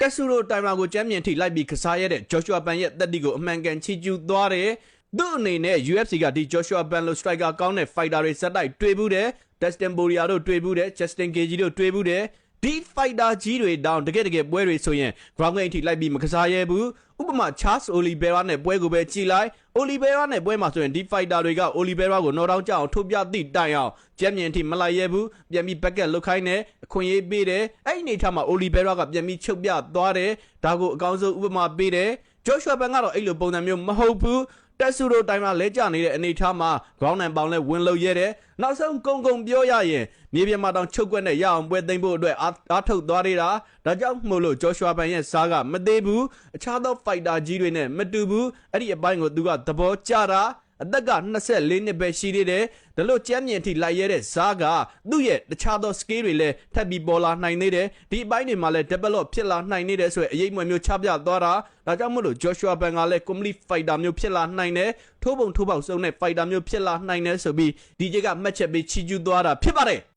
တက်ဆူရိုတိုင်မာကိုချမ်းမြင်ထိလိုက်ပြီးကစားရတဲ့ဂျော့ရှွာပန်ရဲ့တက်တီကိုအမှန်ကန်ချီကျူးသွားတယ်သူ့အနေနဲ့ UFC ကဒီဂျော့ရှွာပန်လို striker ကောင်းတဲ့ fighter တွေဇက်တိုက်တွေ့ဘူးတယ်ဒက်စတင်ဘိုရီယာတို့တွေ့ဘူးတယ်ဂျက်စတင်ကေဂျီတို့တွေ့ဘူးတယ်ဒီ fighter ကြီးတွေတောင်တကယ်ပွဲတွေဆိုရင် ground game ထိလိုက်ပြီးမကစားရဲဘူးဥပမာ Charles Oliveira နဲ့ပွဲကိုပဲကြည်လိုက် Oliveira နဲ့ပွဲမှာဆိုရင်ဒီ fighter တွေက Oliveira ကို knock down ကြအောင်ထုတ်ပြသည့်တိုင်အောင်ကြမ်းမြင်ထိမလိုက်ရဲဘူးပြန်ပြီး back လုတ်ခိုင်းတယ်အခွင့်အရေးပေးတယ်အဲ့ဒီအနေထားမှာ Oliveira ကပြန်ပြီးချုပ်ပြသွားတယ်ဒါကိုအကောင်းဆုံးဥပမာပေးတယ် Joshua Pan ကတော့အဲ့လိုပုံစံမျိုးမဟုတ်ဘူးတက်ဆူရိုတိုင်မှာလဲကျနေတဲ့အနေထားမှာ ground and pound လဲဝင်လို့ရဲတယ်နောက်ဆုံးကုံပြောရရင်မြေပြင်မှာတောင်ချုပ်ကွက်နဲ့ရအောင်ပွဲသိမ်းဖို့အတွက်အားထုတ်သွားနေတာဒါကြောင့်မို့လို့ Joshua Pan ရဲ့စားကမသေးဘူးအခြားသော fighter ကြီးတွေနဲ့မတူဘူးအဲ့ဒီအပိုင်းကိုသူကသဘောကျတာအသက်က24နှစ်ပဲရှိသေးတယ်ဒါလို့ကြမ်းမြင်ထိလိုက်ရတဲ့ဇားကသူ့ရဲ့တခြားသော skill တွေလည်းထပ်ပြီးပေါ်လာနိုင်သေးတယ်ဒီအပိုင်းတွေမှာလည်း develop ဖြစ်လာနိုင်နေတယ်ဆိုရယ်အရေးမွေမျိုးချပြသွားတာဒါကြောင့်မို့လို့ Joshua Pan ကလည်း complete fighter မျိုးဖြစ်လာနိုင်တယ်ထိုးပုံထိုးပေါက်စုံတဲ့ fighter မျိုးဖြစ်လာနိုင်တယ်ဆိုပြီး DJ ကမှတ်ချက်ပေးချီးကျူးသွားတာဖြစ်ပါတယ်